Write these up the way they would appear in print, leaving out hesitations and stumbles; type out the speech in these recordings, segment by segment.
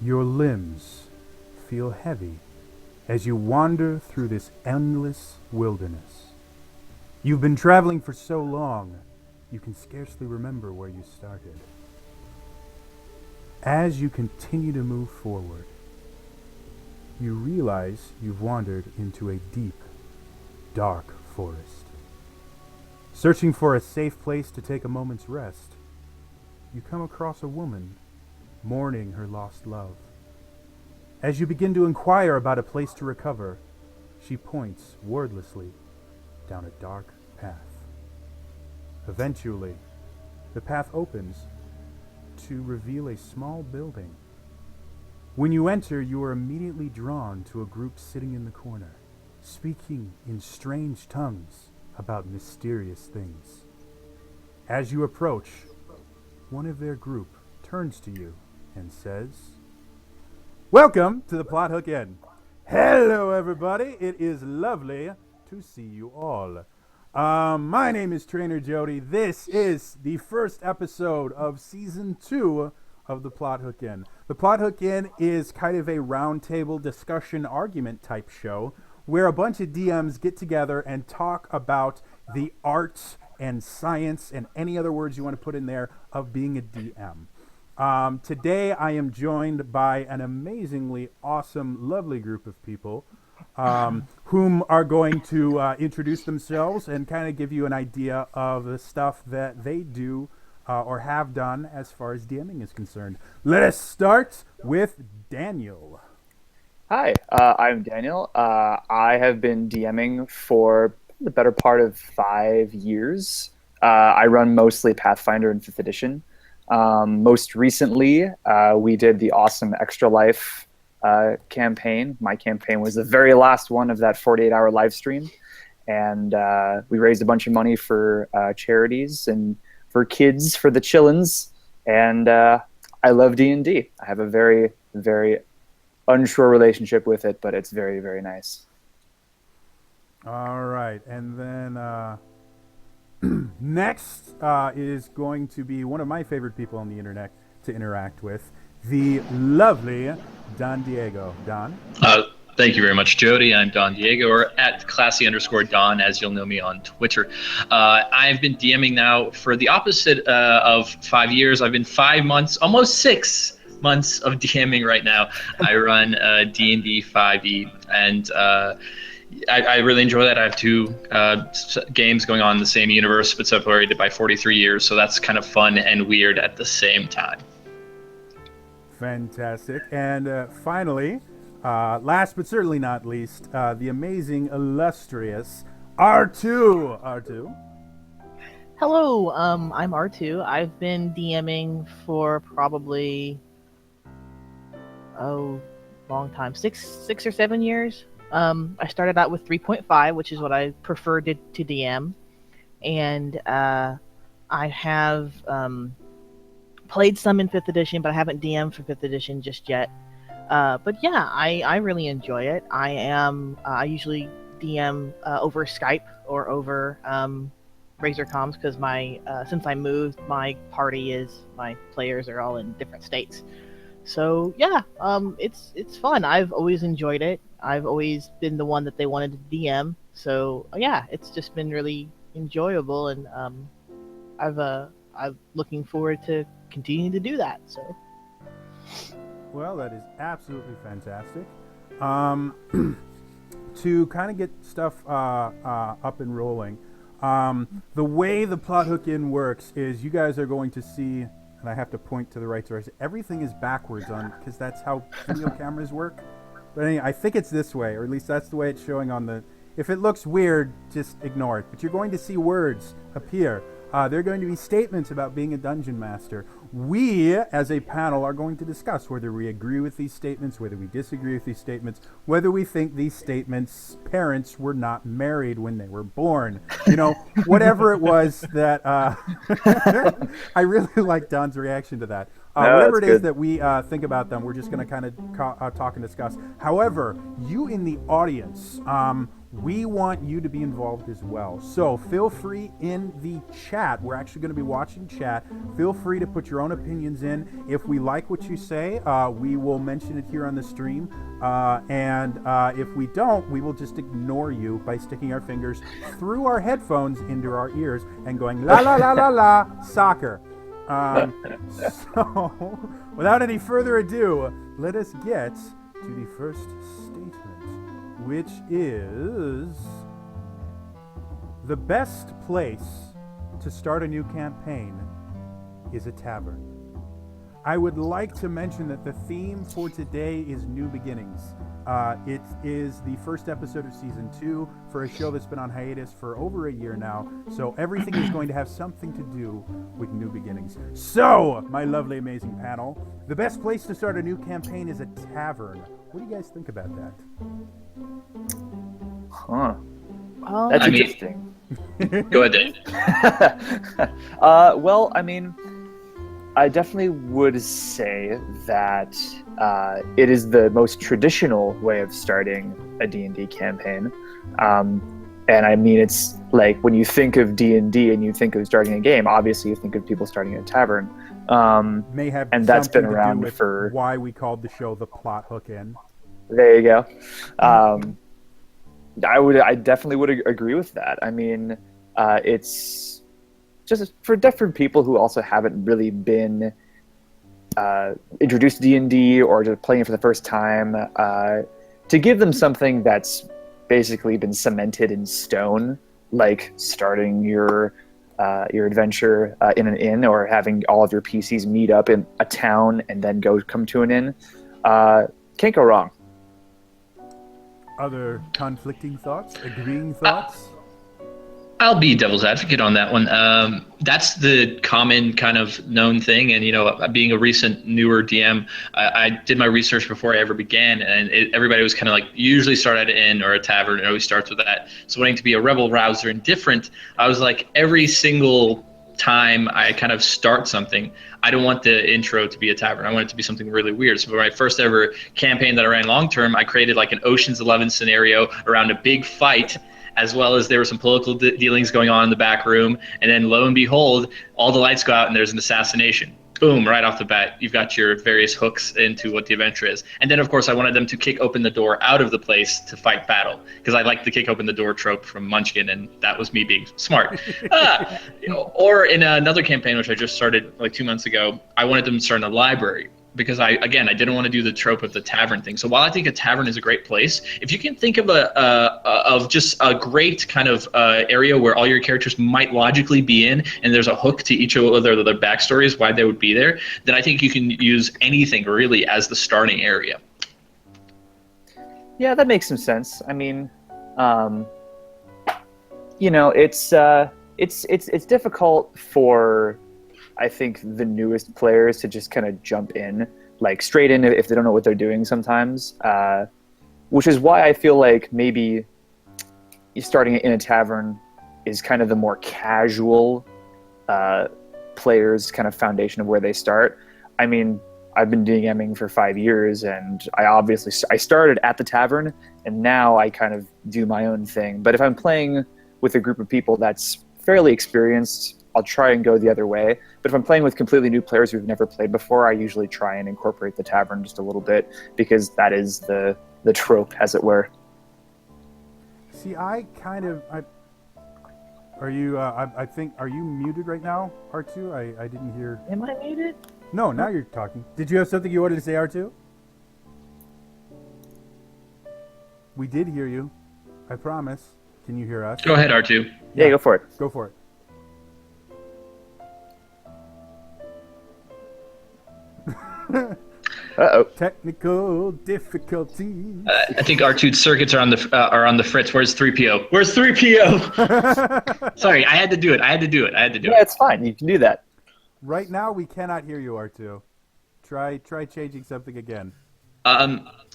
Your limbs feel heavy as you wander through this endless wilderness. You've been traveling for so long, you can scarcely remember where you started. As you continue to move forward, you realize you've wandered into a deep, dark forest. Searching for a safe place to take a moment's rest, you come across a woman mourning her lost love. As you begin to inquire about a place to recover, she points wordlessly down a dark path. Eventually, the path opens to reveal a small building. When you enter, you are immediately drawn to a group sitting in the corner, speaking in strange tongues about mysterious things. As you approach, one of their group turns to you and says, "Welcome to the Plot Hook Inn. Hello, everybody. It is lovely to see you all. My name is Trainer Jody. This is the first episode of Season 2 of the Plot Hook Inn. The Plot Hook Inn is kind of a roundtable discussion argument type show where a bunch of DMs get together and talk about the arts and science and any other words you want to put in there of being a DM. Today I am joined by an amazingly awesome, lovely group of people whom are going to introduce themselves and kind of give you an idea of the stuff that they do or have done as far as DMing is concerned. Let us start with Daniel. Hi, I'm Daniel. I have been DMing for the better part of 5 years. I run mostly Pathfinder and 5th edition. Most recently, we did the awesome Extra Life campaign. My campaign was the very last one of that 48-hour live stream. And we raised a bunch of money for charities and for kids, for the chillins. And I love D&D. I have a very, very unsure relationship with it, but it's very, very nice. All right. And then next is going to be one of my favorite people on the internet to interact with, the lovely Don Diego. Don? Thank you very much, Jody. I'm Don Diego, or at classy_Don, as you'll know me on Twitter. I've been DMing now for the opposite of 5 years. I've been 5 months, almost 6 months of DMing right now. I run D&D 5e, and I really enjoy that. I have 2 games going on in the same universe, but separated by 43 years, so that's kind of fun and weird at the same time. Fantastic. And finally, last but certainly not least, the amazing, illustrious R2. R2. Hello, I'm R2. I've been DMing for probably long time, six or 7 years. I started out with 3.5, which is what I preferred to DM, and I have played some in 5th edition, but I haven't DM'd for 5th edition just yet. But yeah, I really enjoy it. I usually DM over Skype or over Razor Comms because since I moved, my players are all in different states. So yeah, it's fun. I've always enjoyed it. I've always been the one that they wanted to DM. So yeah, it's just been really enjoyable, and I'm looking forward to continuing to do that. So. Well, that is absolutely fantastic. To kind of get stuff up and rolling, the way the Plot Hook Inn works is you guys are going to see, and I have to point to the right direction, everything is backwards on, because that's how video cameras work. But anyway, I think it's this way, or at least that's the way it's showing on the... If it looks weird, just ignore it. But you're going to see words appear. There are going to be statements about being a dungeon master. We, as a panel, are going to discuss whether we agree with these statements, whether we disagree with these statements, whether we think these statements' parents were not married when they were born. You know, whatever it was that... I really like Don's reaction to that. No, whatever it that's is good. that we think about them, we're just going to kind of talk and discuss. However, you in the audience, we want you to be involved as well. So feel free in the chat. We're actually going to be watching chat. Feel free to put your own opinions in. If we like what you say, we will mention it here on the stream. And if we don't, we will just ignore you by sticking our fingers through our headphones into our ears and going la la la la la soccer. So without any further ado, let us get to the first statement, which is the best place to start a new campaign is a tavern. I would like to mention that the theme for today is new beginnings. It is the first episode of season 2 for a show that's been on hiatus for over a year now, so everything is going to have something to do with new beginnings. So, my lovely, amazing panel, the best place to start a new campaign is a tavern. What do you guys think about that? Huh. Well, That's I mean- interesting. Go ahead, Dave. Well, I mean, I definitely would say that it is the most traditional way of starting a D&D campaign. And I mean, it's like when you think of D&D and you think of starting a game, obviously you think of people starting a tavern. May have And that's something been to do around with for- why we called the show The Plot Hook In. There you go. I definitely would agree with that. I mean, it's just for different people who also haven't really been introduced to D&D or just playing it for the first time, to give them something that's basically been cemented in stone, like starting your adventure in an inn or having all of your PCs meet up in a town and then come to an inn. Can't go wrong. Other conflicting thoughts? Agreeing thoughts? I'll be devil's advocate on that one. That's the common kind of known thing. And, being a recent newer DM, I did my research before I ever began. And everybody was kind of like, you usually start at an inn or a tavern. It always starts with that. So wanting to be a rebel rouser and different, I was like, every single time I kind of start something, I don't want the intro to be a tavern. I want it to be something really weird. So for my first ever campaign that I ran long term, I created like an Ocean's 11 scenario around a big fight, as well as there were some political dealings going on in the back room. And then lo and behold, all the lights go out and there's an assassination. Boom, right off the bat, you've got your various hooks into what the adventure is. And then, of course, I wanted them to kick open the door out of the place to fight battle, because I like the kick open the door trope from Munchkin, and that was me being smart. Or in another campaign, which I just started like 2 months ago, I wanted them to start in a library, because I didn't want to do the trope of the tavern thing. So while I think a tavern is a great place, if you can think of just a great kind of area where all your characters might logically be in, and there's a hook to each of their backstories, why they would be there, then I think you can use anything really as the starting area. Yeah, that makes some sense. I mean, it's difficult for, I think, the newest players to just kind of jump in, like straight in if they don't know what they're doing sometimes, which is why I feel like maybe starting in a tavern is kind of the more casual players' kind of foundation of where they start. I mean, I've been DMing for 5 years, and I started at the tavern, and now I kind of do my own thing. But if I'm playing with a group of people that's fairly experienced, I'll try and go the other way. But if I'm playing with completely new players who've never played before, I usually try and incorporate the tavern just a little bit, because that is the trope, as it were. See, I think, are you muted right now, R2? I didn't hear. Am I muted? No, now you're talking. Did you have something you wanted to say, R2? We did hear you. I promise. Can you hear us? Go ahead, R2. Yeah, go for it. Go for it. Uh-oh. Technical difficulties. I think R2's circuits are on the fritz. Where's 3PO? Where's 3PO? Sorry, I had to do it. Yeah, it's fine. You can do that. Right now, we cannot hear you, R2. Try changing something again.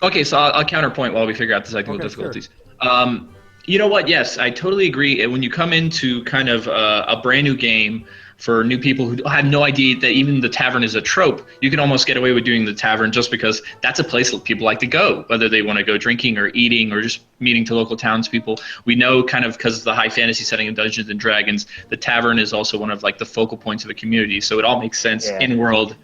Okay, so I'll counterpoint while we figure out the technical difficulties. Sure. You know what? Yes, I totally agree. When you come into kind of a brand new game, for new people who have no idea that even the tavern is a trope, you can almost get away with doing the tavern just because that's a place that people like to go, whether they want to go drinking or eating or just meeting to local townspeople. We know kind of because of the high fantasy setting of Dungeons and Dragons, the tavern is also one of like the focal points of a community. So it all makes sense in world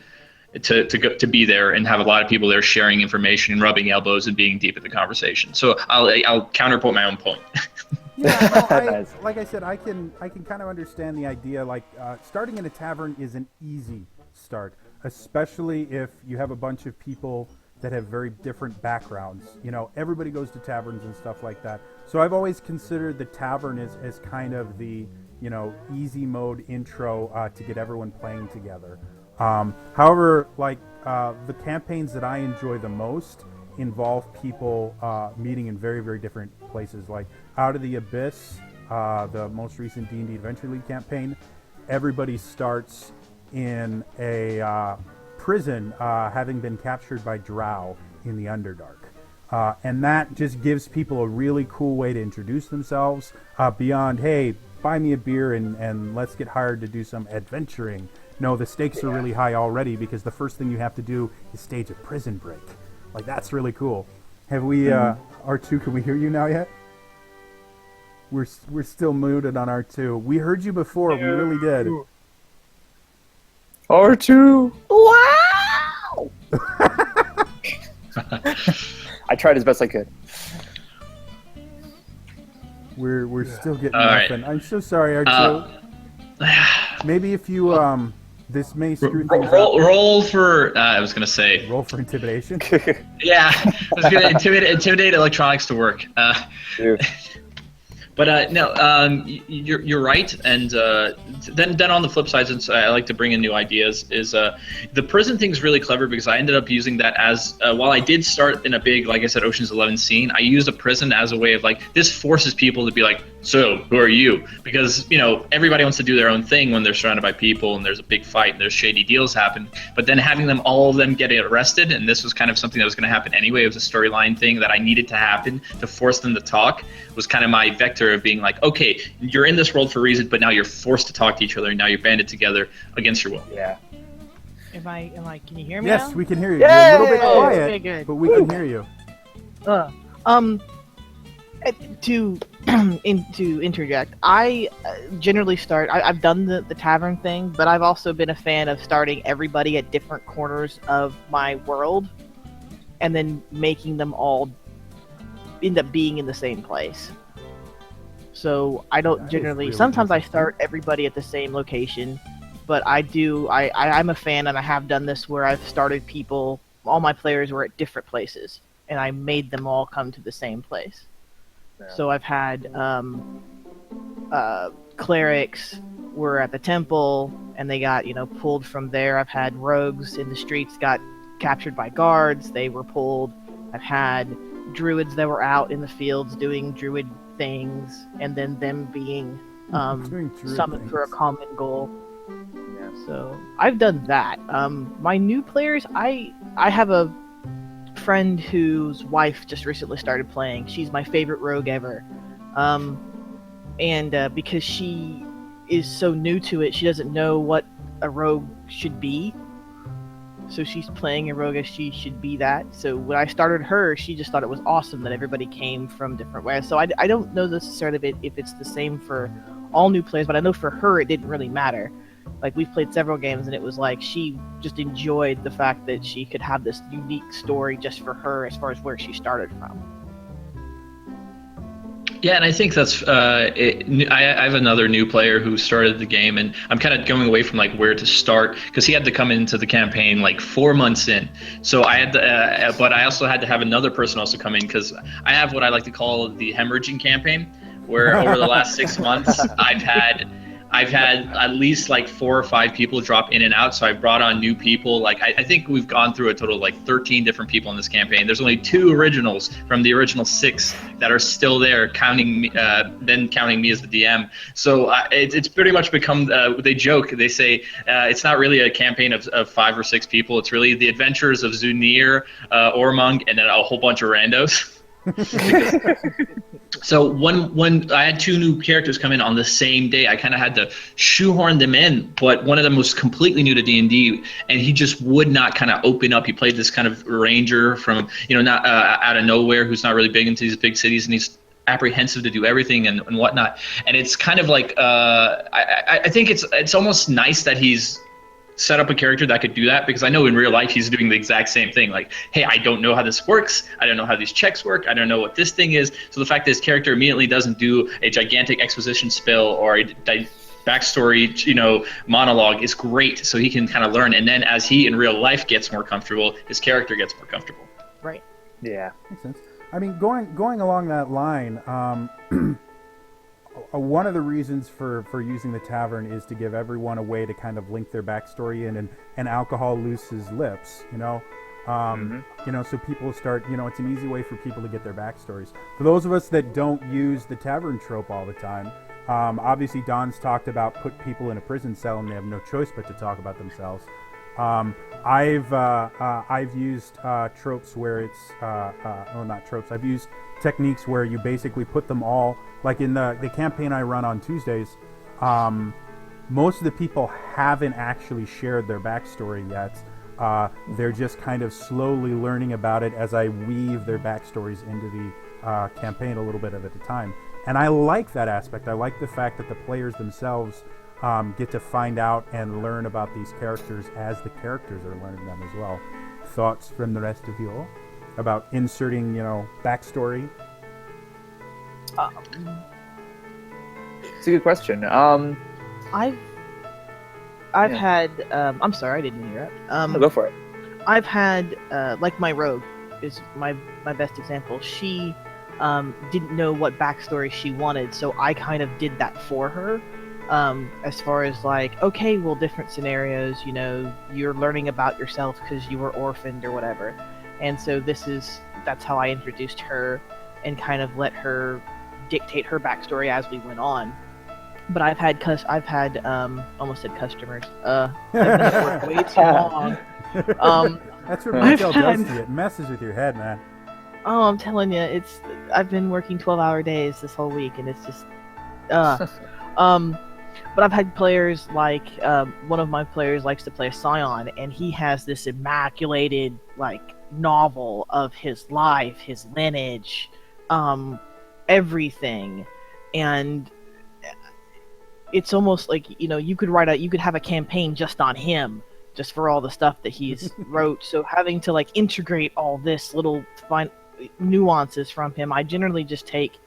to be there and have a lot of people there sharing information and rubbing elbows and being deep in the conversation. So I'll counterpoint my own point. Yeah, no, Nice. like I said, I can kind of understand the idea. Like starting in a tavern is an easy start, especially if you have a bunch of people that have very different backgrounds. You know, everybody goes to taverns and stuff like that. So I've always considered the tavern as kind of the, you know, easy mode intro to get everyone playing together. However, like the campaigns that I enjoy the most involve people meeting in very, very different places. Like Out of the Abyss, the most recent D&D Adventure League campaign, everybody starts in a prison having been captured by drow in the Underdark. And that just gives people a really cool way to introduce themselves beyond, hey, buy me a beer and let's get hired to do some adventuring. No, the stakes are really high already because the first thing you have to do is stage a prison break. Like, that's really cool. Have we, R2, can we hear you now yet? We're still muted on R2. We heard you before, we really did. R2! Wow! I tried as best I could. We're still getting All right. nothing. I'm so sorry, R2. Maybe if you, this may screw things up. Roll for, I was going to say, Roll for intimidation. yeah, I was going to intimidate electronics to work. Dude. But no, you're right. And then on the flip side, since I like to bring in new ideas, is the prison thing's really clever because I ended up using that as while I did start in a big, like I said, Ocean's 11 scene. I used a prison as a way of like this forces people to be like, so who are you? Because you know everybody wants to do their own thing when they're surrounded by people and there's a big fight and there's shady deals happen. But then having them all of them get arrested, and this was kind of something that was going to happen anyway. It was a storyline thing that I needed to happen to force them to talk. Was kind of my vector of being like, okay, you're in this world for a reason, but now you're forced to talk to each other, and now you're banded together against your will. Yeah. Am I? Can you hear me Yes, now? we can hear you. Yay! You're a little bit Oh, quiet, okay, good. but we can hear you. To interject, I generally start. I've done the tavern thing, but I've also been a fan of starting everybody at different corners of my world, and then making them all end up being in the same place. So I don't That is generally. really Sometimes I interesting. start everybody at the same location, but I'm a fan, and I have done this where I've started people. All my players were at different places, and I made them all come to the same place. So I've had clerics were at the temple, and they got pulled from there. I've had rogues in the streets got captured by guards. They were pulled. I've had druids that were out in the fields doing druid things, and then them being Doing druid summoned for a things. common goal. So I've done that. My new players, I have a friend whose wife just recently started playing. She's my favorite rogue ever, and because she is so new to it, she doesn't know what a rogue should be. So she's playing a rogue as she should be that. So when I started her, she just thought it was awesome that everybody came from different ways. So I don't know necessarily if it's the same for all new players, but I know for her it didn't really matter. Like, we've played several games, and it was like she just enjoyed the fact that she could have this unique story just for her as far as where she started from. Yeah, and I think that's I have another new player who started the game, and I'm kind of going away from like where to start because he had to come into the campaign like 4 months in. So I had to, but I also had to have another person also come in because I have what I like to call the hemorrhaging campaign, where over the last 6 months I've had at least like 4 or 5 people drop in and out. So I brought on new people. Like I think we've gone through a total of like 13 different people in this campaign. There's only 2 originals from the original 6 that are still there, counting me as the DM. So it's pretty much become. They joke. They say it's not really a campaign of 5 or 6 people. It's really the adventures of Zunir, Ormung, and then a whole bunch of randos. So when I had two new characters come in on the same day, I kind of had to shoehorn them in. But one of them was completely new to D&D, and he just would not kind of open up. He played this kind of ranger from, not out of nowhere, who's not really big into these big cities, and he's apprehensive to do everything and whatnot. And it's kind of like I think it's almost nice that he's set up a character that could do that, because I know in real life he's doing the exact same thing. Like, hey, I don't know how this works. I don't know how these checks work. I don't know what this thing is. So the fact that his character immediately doesn't do a gigantic exposition spill or a backstory, monologue is great. So he can kind of learn. And then as he in real life gets more comfortable, his character gets more comfortable. Right. Yeah. Makes sense. I mean, going along that line, one of the reasons for using the tavern is to give everyone a way to kind of link their backstory in, and alcohol looses lips, so people start, it's an easy way for people to get their backstories. For those of us that don't use the tavern trope all the time, obviously Don's talked about put people in a prison cell and they have no choice but to talk about themselves. I've used tropes where it's not tropes. I've used techniques where you basically put them all, like in the campaign I run on Tuesdays. Most of the people haven't actually shared their backstory yet. They're just kind of slowly learning about it as I weave their backstories into the campaign a little bit at a time. And I like that aspect. I like the fact that the players themselves get to find out and learn about these characters as the characters are learning them as well. Thoughts from the rest of you all about inserting, backstory? It's a good question. I've had. I'm sorry, I didn't interrupt. Go for it. I've had like my rogue is my best example. She didn't know what backstory she wanted, so I kind of did that for her. As far as like, okay, well, different scenarios, you're learning about yourself because you were orphaned or whatever, and so that's how I introduced her and kind of let her dictate her backstory as we went on. But I've had almost said customers. I've been at work way too long. That's what retail does to you. It messes with your head, man. Oh, I'm telling you, I've been working 12-hour days this whole week, and it's just, But I've had players like, one of my players likes to play a Scion, and he has this immaculated, novel of his life, his lineage, everything. And it's almost like, you could have a campaign just on him, just for all the stuff that he's wrote. So having to, integrate all this little fine nuances from him, I generally just take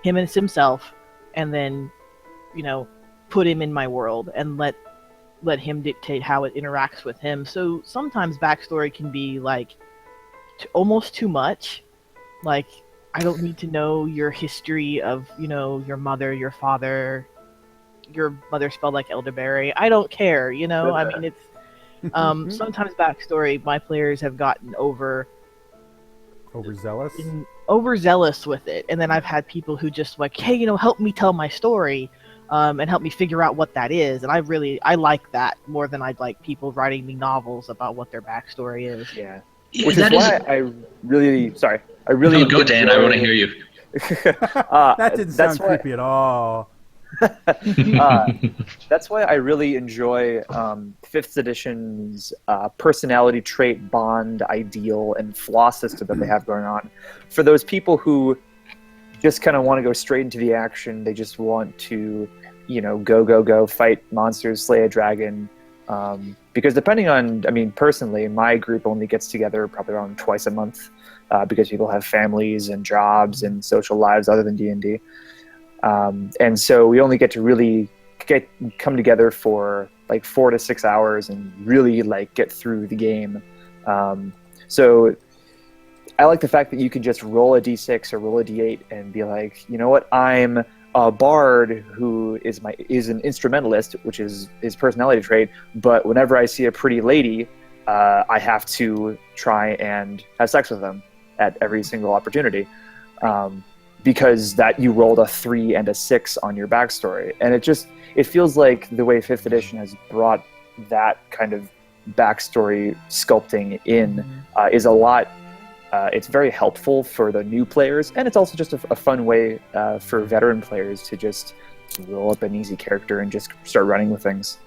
him as himself, and then, put him in my world and let him dictate how it interacts with him. So sometimes backstory can be almost too much. I don't need to know your history of your mother, your father, your mother spelled like elderberry. I don't care. I mean, it's sometimes backstory my players have gotten overzealous with it, and then I've had people who just hey, help me tell my story. And help me figure out what that is. And I like that more than I'd like people writing me novels about what their backstory is. Yeah. Which is why I really No, go Dan, I want to hear you. That didn't sound creepy at all. That's why I really enjoy 5th edition's personality trait, bond, ideal, and flaw system that they have going on. For those people who just kind of want to go straight into the action, they just want to, go, fight monsters, slay a dragon. Because depending on, personally, my group only gets together probably around twice a month because people have families and jobs and social lives other than D&D. And so we only get to really come together for 4 to 6 hours and really get through the game. So I like the fact that you can just roll a d6 or roll a d8 and be like, you know what, I'm a bard who is an instrumentalist, which is his personality trait, but whenever I see a pretty lady, I have to try and have sex with them at every single opportunity. Because that you rolled a 3 and a 6 on your backstory. And it feels like the way 5th edition has brought that kind of backstory sculpting in is a lot it's very helpful for the new players, and it's also just a fun way for veteran players to just roll up an easy character and just start running with things.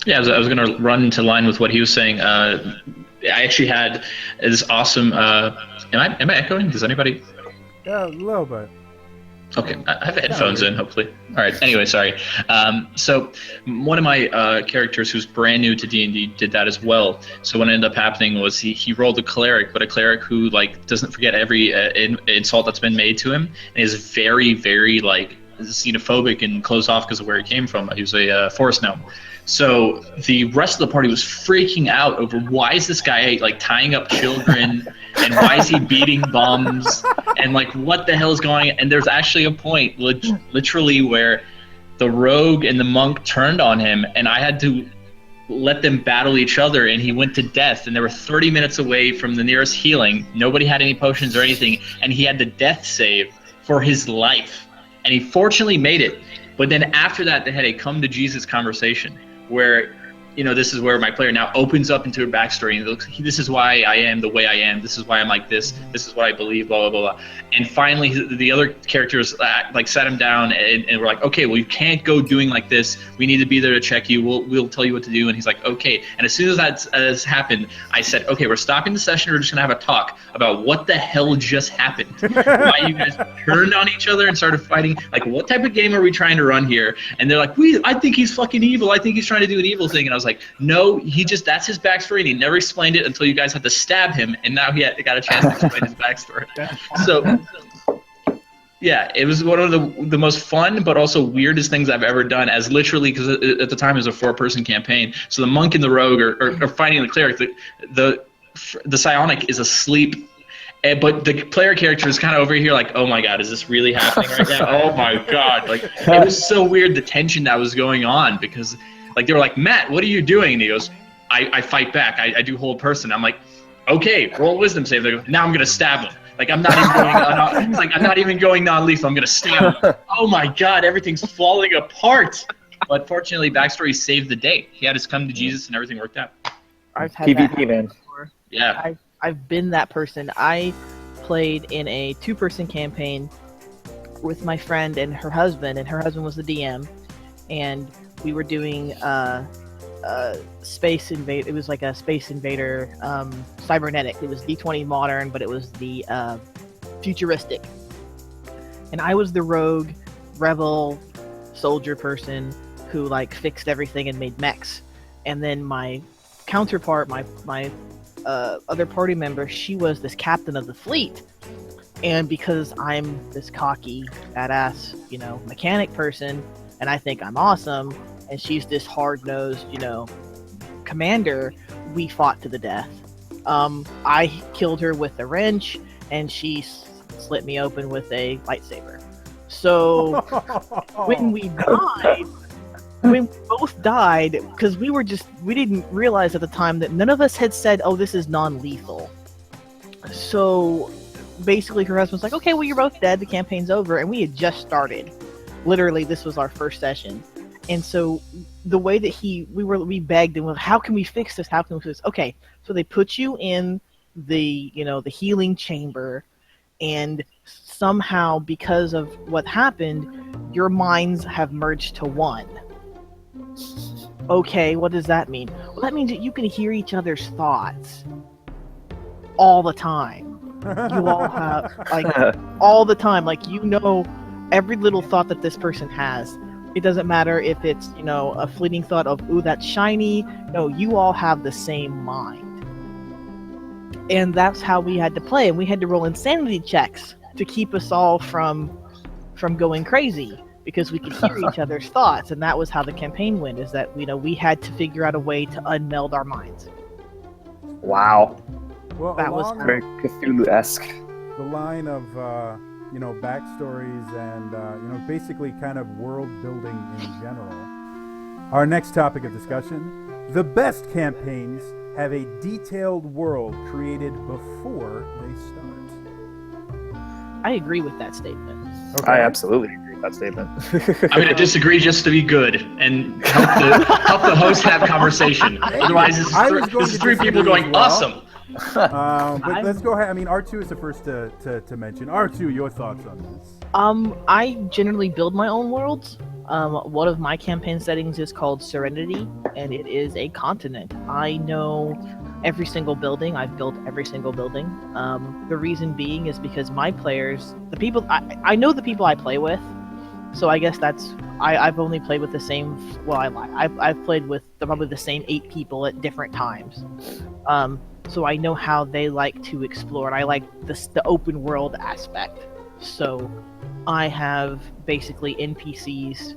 Yeah, I was going to run into line with what he was saying. I actually had this awesome. Am I echoing? Does anybody? A little bit. Okay, I have headphones in, hopefully. All right, anyway, sorry. So one of my characters who's brand new to D&D did that as well. So what ended up happening was he rolled a cleric, but a cleric who like doesn't forget every insult that's been made to him, and is very, very like xenophobic and closed off because of where he came from. He was a forest gnome. So the rest of the party was freaking out over why is this guy like tying up children and why is he beating bums and like what the hell is going on? And there's actually a point literally where the rogue and the monk turned on him and I had to let them battle each other and he went to death and they were 30 minutes away from the nearest healing. Nobody had any potions or anything and he had the death save for his life and he fortunately made it. But then after that they had a come to Jesus conversation where, you know, this is where my player now opens up into her backstory and looks, this is why I am the way I am, this is why I'm like this is what I believe, blah, blah, blah, blah. And finally, the other characters like sat him down and were like, okay, well, you can't go doing like this. We need to be there to check you. We'll tell you what to do. And he's like, okay. And as soon as that has happened, I said, okay, we're stopping the session. We're just going to have a talk about what the hell just happened. Why you guys turned on each other and started fighting. Like, what type of game are we trying to run here? And they're like, I think he's fucking evil. I think he's trying to do an evil thing. And I was like, no, that's his backstory. And he never explained it until you guys had to stab him. And now he got a chance to explain his backstory. So, yeah, it was one of the most fun but also weirdest things I've ever done, as literally, because at the time it was a 4-person campaign. So the monk and the rogue are fighting the cleric. The psionic is asleep, but the player character is kind of over here like, oh my god, is this really happening right now? Oh my god. Like, it was so weird, the tension that was going on, because like they were like, Matt, what are you doing? And he goes, I fight back. I do hold person. I'm like, okay, roll wisdom save. They go, now I'm going to stab him. Like, I'm not even going non-lethal. I'm going to stab him. Oh my god, everything's falling apart. But fortunately, backstory saved the day. He had his come to Jesus and everything worked out. I've had PvP, that man. before. Yeah. I've been that person. I played in a 2-person campaign with my friend and her husband was the DM, and we were doing Space Invade. It was like a Space Invader cybernetic. It was D20 modern, but it was the futuristic. And I was the rogue, rebel, soldier person who like fixed everything and made mechs. And then my counterpart, my other party member, she was this captain of the fleet. And because I'm this cocky, badass, mechanic person, and I think I'm awesome, and she's this hard-nosed, commander, we fought to the death. I killed her with a wrench, and she slit me open with a lightsaber. So when we both died, because we didn't realize at the time that none of us had said, oh, this is non-lethal. So basically her husband's like, okay, well, you're both dead, the campaign's over, and we had just started. Literally, this was our first session. And so the way that we begged him, how can we fix this? How can we fix this? Okay, so they put you in the healing chamber, and somehow, because of what happened, your minds have merged to one. Okay, what does that mean? Well, that means that you can hear each other's thoughts all the time. You all have, all the time. Every little thought that this person has. It doesn't matter if it's, a fleeting thought of, ooh, that's shiny. No, you all have the same mind. And that's how we had to play. And we had to roll insanity checks to keep us all from going crazy, because we could hear each other's thoughts. And that was how the campaign went, is that, we had to figure out a way to unmeld our minds. Wow. Well, That was Very Cthulhu-esque. the line of backstories and basically kind of world building in general. Our next topic of discussion: the best campaigns have a detailed world created before they start. I agree with that statement. Okay. I absolutely agree with that statement. I'm going to disagree just to be good and help the host have conversation. Otherwise, this I was is going this is to 3 people disagree going, as well. awesome. But let's go ahead. I mean, R2 is the first to mention. R2, your thoughts on this? I generally build my own worlds. One of my campaign settings is called Serenity, and it is a continent. I know every single building. I've built every single building. The reason being is because my players, I know the people I play with, so I guess I've only played with the same. Well, I've played with probably the same 8 people at different times. So I know how they like to explore, and I like the open world aspect. So I have basically NPCs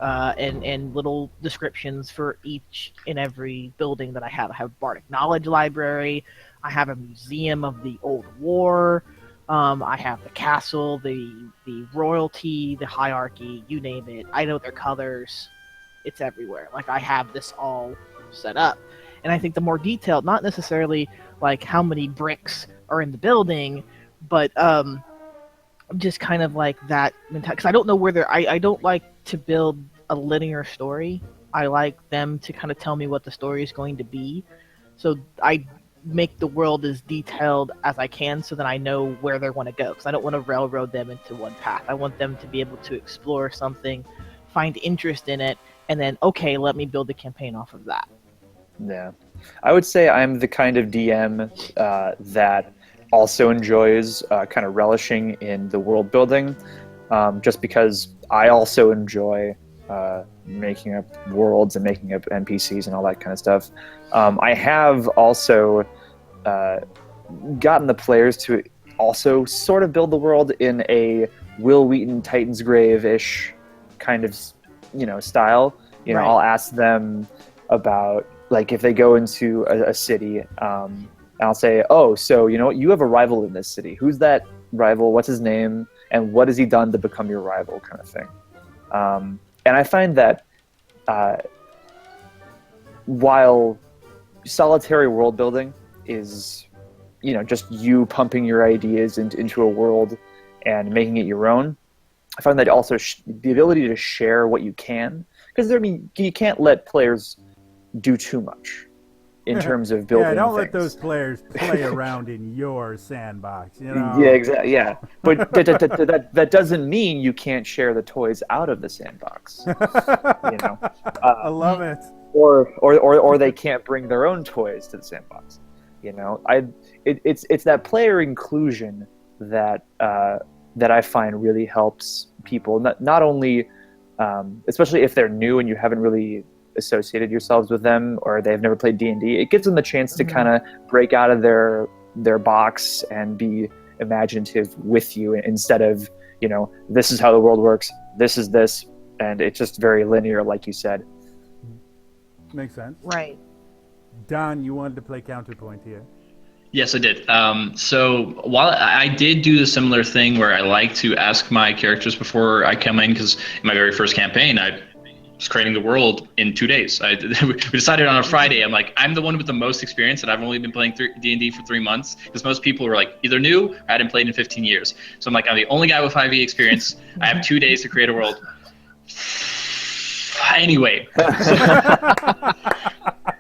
and little descriptions for each and every building that I have. I have a Bardic Knowledge Library. I have a Museum of the Old War. I have the castle, the royalty, the hierarchy, you name it. I know their colors. It's everywhere. Like, I have this all set up. And I think the more detailed, not necessarily like how many bricks are in the building, but just kind of like that mentality. Because I don't know where I don't like to build a linear story. I like them to kind of tell me what the story is going to be. So I make the world as detailed as I can so that I know where they want to go. Because I don't want to railroad them into one path. I want them to be able to explore something, find interest in it, and then, okay, let me build a campaign off of that. Yeah. I would say I'm the kind of DM that also enjoys kind of relishing in the world building, just because I also enjoy making up worlds and making up NPCs and all that kind of stuff. I have also gotten the players to also sort of build the world in a Will Wheaton Titan's Grave-ish kind of, style. Right. I'll ask them about, like, if they go into a city, and I'll say, oh, so you have a rival in this city. Who's that rival? What's his name? And what has he done to become your rival, kind of thing. And I find that while solitary world building is, just you pumping your ideas into a world and making it your own, I find that also the ability to share what you can, because you can't let players do too much in terms of building. Yeah, don't things. let those players play around in your sandbox. Yeah, exactly. Yeah, but that doesn't mean you can't share the toys out of the sandbox. I love it. Or they can't bring their own toys to the sandbox. It's that player inclusion that I find really helps people. Not only, especially if they're new and you haven't really associated yourselves with them, or they've never played D&D, it gives them the chance to kind of break out of their box and be imaginative with you, instead of, this is how the world works, this is this, and it's just very linear, like you said. Makes sense. Right. Don, you wanted to play counterpoint here. Yes, I did. So while I did do the similar thing where I like to ask my characters before I come in, because in my very first campaign, I was creating the world in 2 days. We decided on a Friday. I'm like, I'm the one with the most experience, and I've only been playing D&D for 3 months, because most people were like either new or hadn't played in 15 years. So I'm like, I'm the only guy with 5e experience. I have 2 days to create a world. Anyway.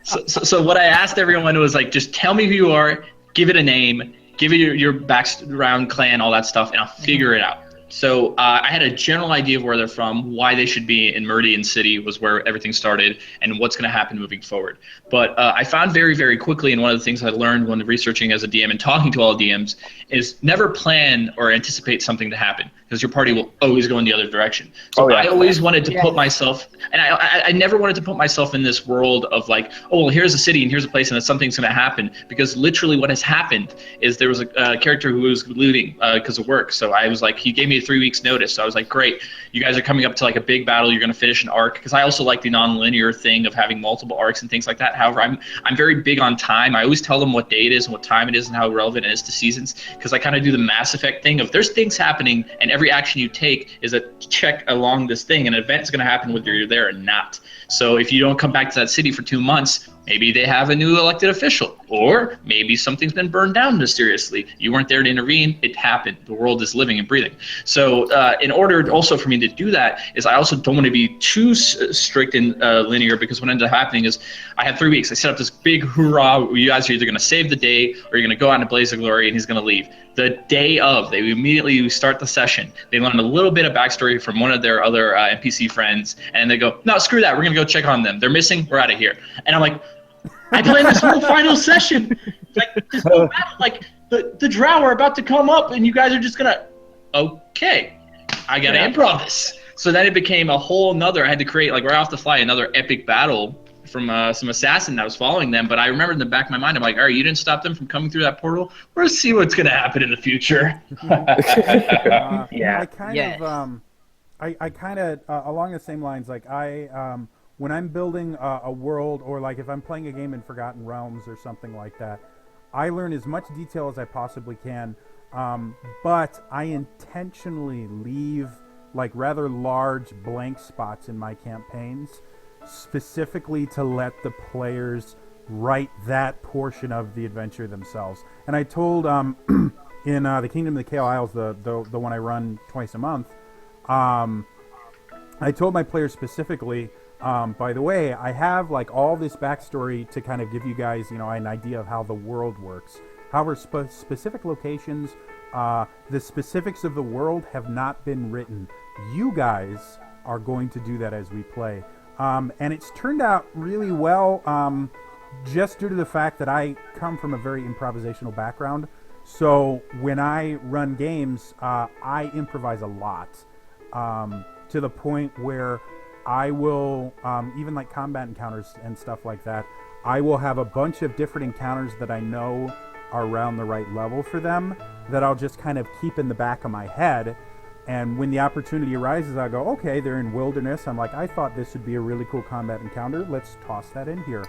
So what I asked everyone was like, just tell me who you are, give it a name, give it your background, clan, all that stuff, and I'll figure it out. So I had a general idea of where they're from, why they should be in Meridian City was where everything started, and what's going to happen moving forward. But I found very, very quickly, and one of the things I learned when researching as a DM and talking to all DMs, is never plan or anticipate something to happen, because your party will always go in the other direction. So I always wanted to put myself, and I never wanted to put myself in this world of like, oh, well, here's a city and here's a place and something's going to happen, because literally what has happened is there was a character who was leaving because of work. So I was like, he gave me 3 weeks notice. So I was like, great, you guys are coming up to like a big battle, you're going to finish an arc, because I also like the non-linear thing of having multiple arcs and things like that. However, I'm very big on time. I always tell them what day it is and what time it is and how relevant it is to seasons, because I kind of do the Mass Effect thing of there's things happening and every action you take is a check along this thing, and an event's going to happen whether you're there or not. So if you don't come back to that city for 2 months, Maybe they have a new elected official, or maybe something's been burned down mysteriously. You weren't there to intervene. It happened. The world is living and breathing. So in order also for me to do that is I also don't want to be too strict and linear, because what ended up happening is I had 3 weeks. I set up this big hoorah. You guys are either going to save the day or you're going to go out in a blaze of glory, and he's going to leave. The day of, they immediately start the session. They learn a little bit of backstory from one of their other NPC friends, and they go, no, screw that. We're going to go check on them. They're missing. We're out of here. And I'm like, I planned this whole final session. Like, this whole battle, like the drow are about to come up, and you guys are just going to, okay, I got to improv this. So then it became a whole nother, I had to create, like right off the fly, another epic battle from some assassin that was following them. But I remember in the back of my mind, I'm like, all right, you didn't stop them from coming through that portal. Let's see what's going to happen in the future. Yeah. I kind of along the same lines, like when I'm building a world, or like if I'm playing a game in Forgotten Realms or something like that, I learn as much detail as I possibly can, but I intentionally leave like rather large blank spots in my campaigns, specifically to let the players write that portion of the adventure themselves. And I told in the Kingdom of the Kale Isles, the one I run twice a month, I told my players specifically, by the way, I have like all this backstory to kind of give you guys, an idea of how the world works. However, specific locations, the specifics of the world have not been written. You guys are going to do that as we play. And it's turned out really well, just due to the fact that I come from a very improvisational background. So when I run games, I improvise a lot, to the point where I will, even like combat encounters and stuff like that, I will have a bunch of different encounters that I know are around the right level for them, that I'll just kind of keep in the back of my head. And when the opportunity arises, I go, okay, they're in wilderness. I'm like, I thought this would be a really cool combat encounter. Let's toss that in here.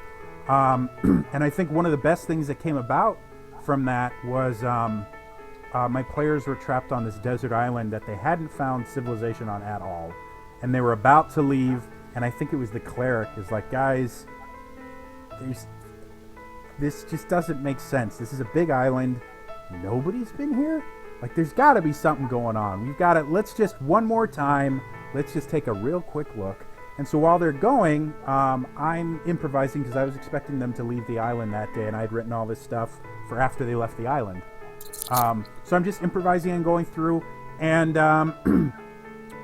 And I think one of the best things that came about from that was my players were trapped on this desert island that they hadn't found civilization on at all. And they were about to leave, and I think it was the cleric is like, guys, this just doesn't make sense. This is a big island. Nobody's been here? Like, there's got to be something going on. We've got to, let's just, one more time, let's just take a real quick look. And so while they're going, I'm improvising, because I was expecting them to leave the island that day, and I had written all this stuff for after they left the island. So I'm just improvising and going through, and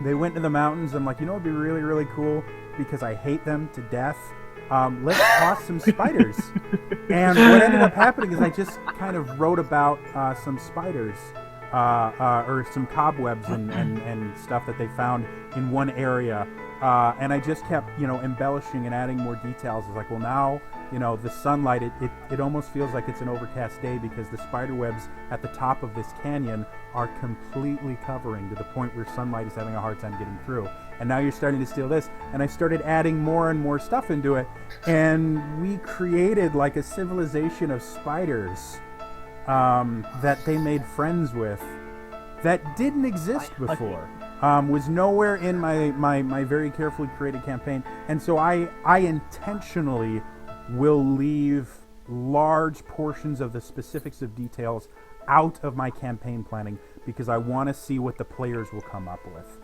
they went to the mountains. I'm like, it'd be really, really cool, because I hate them to death. Let's toss some spiders. And what ended up happening is I just kind of wrote about some spiders, or some cobwebs and stuff that they found in one area. And I just kept, embellishing and adding more details. It's like, well, now, the sunlight, it almost feels like it's an overcast day, because the spider webs at the top of this canyon are completely covering to the point where sunlight is having a hard time getting through. And now you're starting to steal this. And I started adding more and more stuff into it. And we created like a civilization of spiders that they made friends with that didn't exist before. Was nowhere in my very carefully created campaign. And so I intentionally will leave large portions of the specifics of details out of my campaign planning, because I want to see what the players will come up with.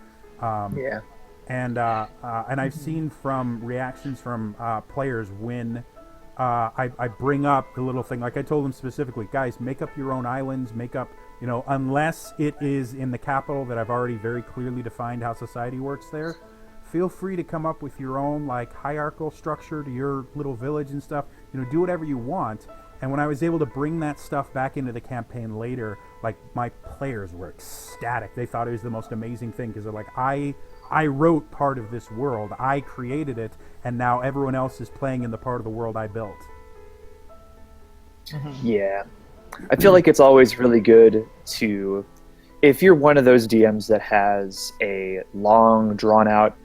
And I've seen from reactions from players when I bring up the little thing, like I told them specifically, guys, make up your own islands, make up, unless it is in the capital that I've already very clearly defined how society works there, feel free to come up with your own like hierarchical structure to your little village and stuff, do whatever you want. And when I was able to bring that stuff back into the campaign later, like my players were ecstatic. They thought it was the most amazing thing, because they're like, I wrote part of this world, I created it, and now everyone else is playing in the part of the world I built. Yeah. I feel like it's always really good to, if you're one of those DMs that has a long, drawn-out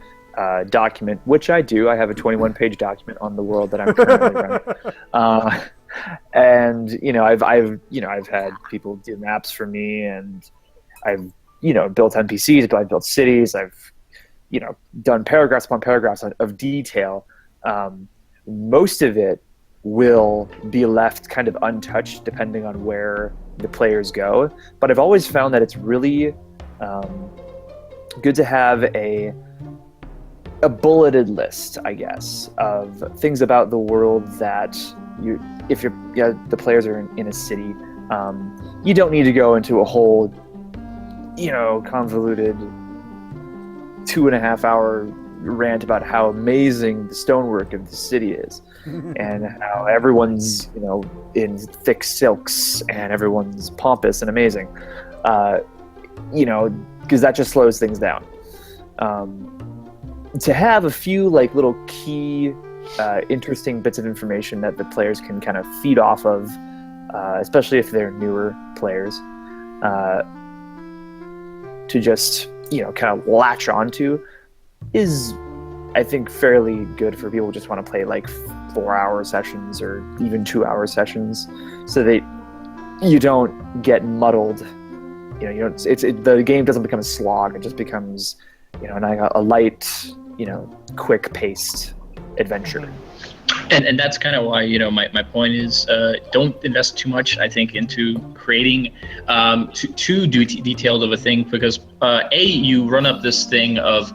document, which I do. I have a 21-page document on the world that I'm currently running. And I've had people do maps for me, and I've built NPCs, but I've built cities. I've done paragraphs upon paragraphs of detail. Most of it will be left kind of untouched depending on where the players go. But I've always found that it's really good to have a bulleted list, I guess, of things about the world that if the players are in a city, you don't need to go into a whole, convoluted 2.5 hour rant about how amazing the stonework of the city is, and how everyone's in thick silks and everyone's pompous and amazing, because that just slows things down. To have a few little key interesting bits of information that the players can kind of feed off of, especially if they're newer players, to just kind of latch onto, is I think fairly good for people who just want to play 4-hour sessions or even 2-hour sessions, so that you don't get muddled. The game doesn't become a slog. It just becomes a light, quick-paced adventure. And that's kind of why my point is don't invest too much, I think, into creating too detailed of a thing, because you run up this thing of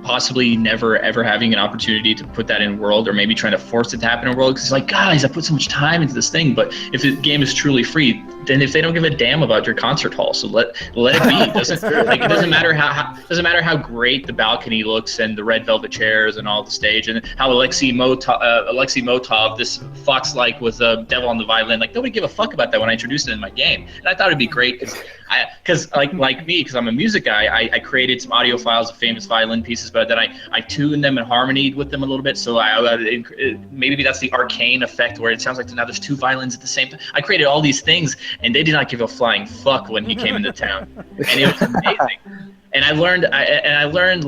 possibly never ever having an opportunity to put that in world, or maybe trying to force it to happen in world, because it's like, guys, I put so much time into this thing. But if the game is truly free, then if they don't give a damn about your concert hall, so let it be. It doesn't matter how great the balcony looks and the red velvet chairs and all the stage, and how Alexei Motov, this fox-like with a devil on the violin, nobody give a fuck about that when I introduced it in my game. And I thought it'd be great because I'm a music guy, I created some audio files of famous violin pieces, but then I tuned them and harmonied with them a little bit. So maybe that's the arcane effect where it sounds like now there's two violins at the same time. I created all these things, and they did not give a flying fuck when he came into town, and it was amazing. And I learned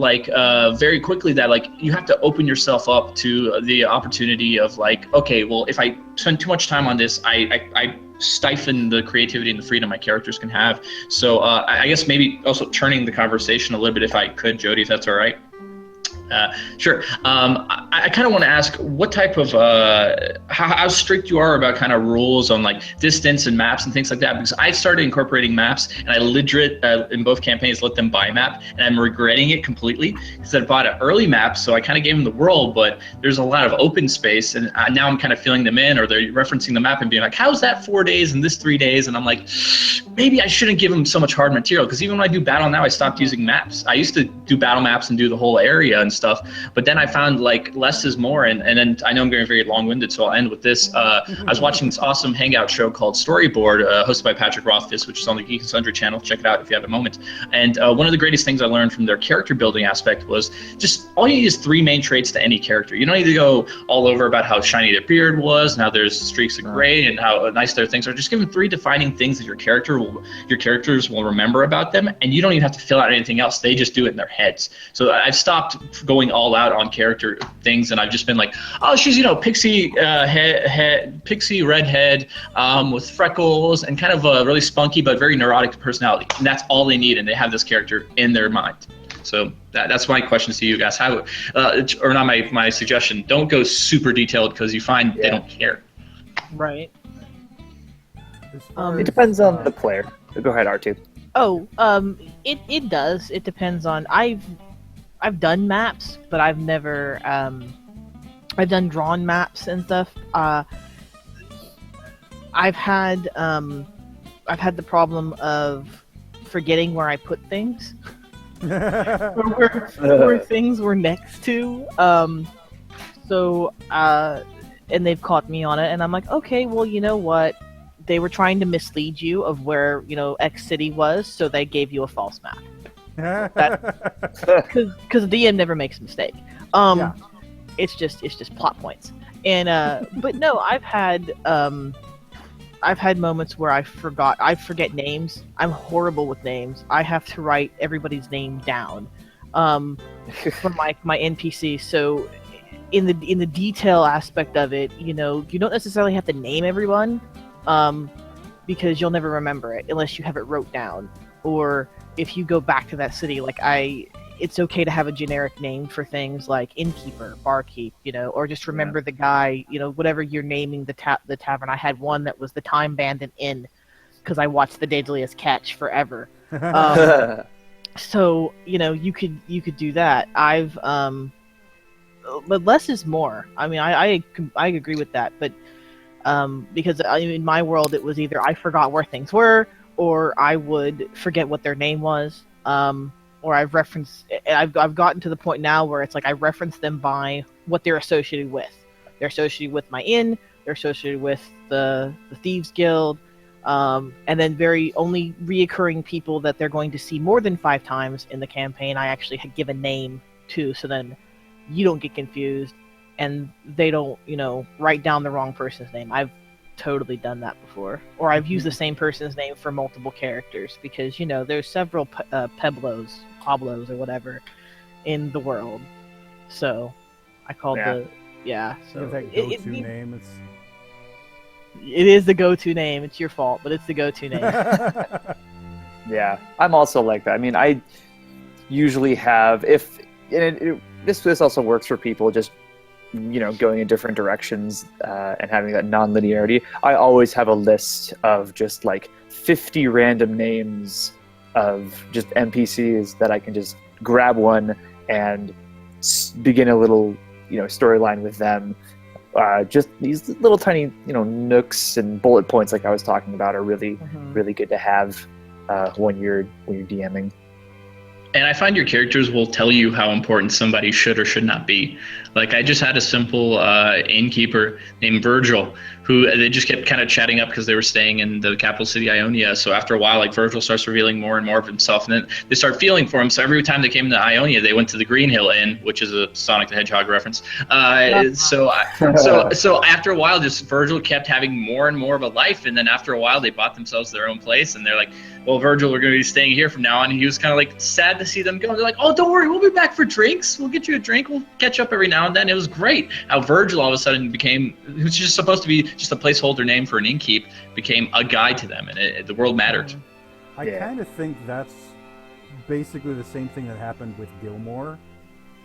very quickly that you have to open yourself up to the opportunity of okay, well, if I spend too much time on this, I stifle the creativity and the freedom my characters can have. So I guess maybe also turning the conversation a little bit, if I could, Jody, if that's all right. Sure. I kind of want to ask what type of how strict you are about kind of rules on distance and maps and things like that, because I started incorporating maps, and I legit in both campaigns let them buy a map, and I'm regretting it completely because I bought an early map, so I kind of gave them the world, but there's a lot of open space, and now I'm kind of filling them in, or they're referencing the map and being like, how's that 4 days and this 3 days? And I'm like, maybe I shouldn't give them so much hard material, because even when I do battle now, I stopped using maps. I used to do battle maps and do the whole area and stuff, but then I found less is more, and then I know I'm getting very long-winded, so I'll end with this. I was watching this awesome hangout show called Storyboard, hosted by Patrick Rothfuss, which is on the Geek and Sundry channel. Check it out if you have a moment. And one of the greatest things I learned from their character building aspect was just all you need is 3 main traits to any character. You don't need to go all over about how shiny their beard was and how there's streaks of gray and how nice their things are. Just give them 3 defining things that your characters will remember about them, and you don't even have to fill out anything else. They just do it in their heads. So I've stopped going all out on character things, and I've just been like, oh, she's pixie pixie redhead with freckles and kind of a really spunky but very neurotic personality, and that's all they need, and they have this character in their mind. So that's my question to you guys. How, or not my suggestion, don't go super detailed, because you find they don't care. Right. It depends on the player. Go ahead, R2. Oh, it does. It depends on. I've done maps, but I've never I've done drawn maps and stuff. I've had the problem of forgetting where I put things. where things were next to. And they've caught me on it, and I'm like, okay, well, you know what? They were trying to mislead you of where X city was, so they gave you a false map. Because the DM never makes a mistake. It's just plot points. And but no, I've had moments where I forget names. I'm horrible with names. I have to write everybody's name down for my NPC. So in the detail aspect of it, you don't necessarily have to name everyone, because you'll never remember it unless you have it wrote down, or if you go back to that city. it's okay to have a generic name for things like innkeeper, barkeep, or just remember the guy, whatever you're naming the tavern. I had one that was the Time Bandit Inn because I watched The Deadliest Catch forever. So you could do that. But less is more. I mean, I agree with that, but because in my world it was either I forgot where things were, or I would forget what their name was, or I've gotten to the point now where it's like I reference them by what they're associated with. They're associated with my inn. They're associated with the Thieves Guild, and then very only reoccurring people that they're going to see more than 5 times in the campaign. I actually give a name to, so then you don't get confused, and they don't, write down the wrong person's name. I've totally done that before. Or I've used the same person's name for multiple characters, because, there's several Pablos, or whatever, in the world. So, I called so that go-to name. It is the go-to name. It's your fault, but it's the go-to name. Yeah, I'm also like that. I mean, I usually have, this also works for people just going in different directions and having that non-linearity. I always have a list of just like 50 random names of just NPCs that I can just grab one and begin a little storyline with them. Just these little tiny nooks and bullet points like I was talking about are really really good to have when you're DMing. And I find your characters will tell you how important somebody should or should not be. Like, I just had a simple innkeeper named Virgil, who they just kept kind of chatting up because they were staying in the capital city, Ionia. So after a while, like, Virgil starts revealing more and more of himself, and then they start feeling for him. So every time they came to Ionia, they went to the Green Hill Inn, which is a Sonic the Hedgehog reference. So after a while, just Virgil kept having more and more of a life, and then after a while, they bought themselves their own place, and they're like, well, Virgil, we're going to be staying here from now on. And he was kind of like sad to see them go. They're like, oh, don't worry, we'll be back for drinks. We'll get you a drink. We'll catch up every now and then. It was great how Virgil all of a sudden became, it was just supposed to be just a placeholder name for an innkeep, became a guide to them, and the world mattered. I kind of think that's basically the same thing that happened with Gilmore.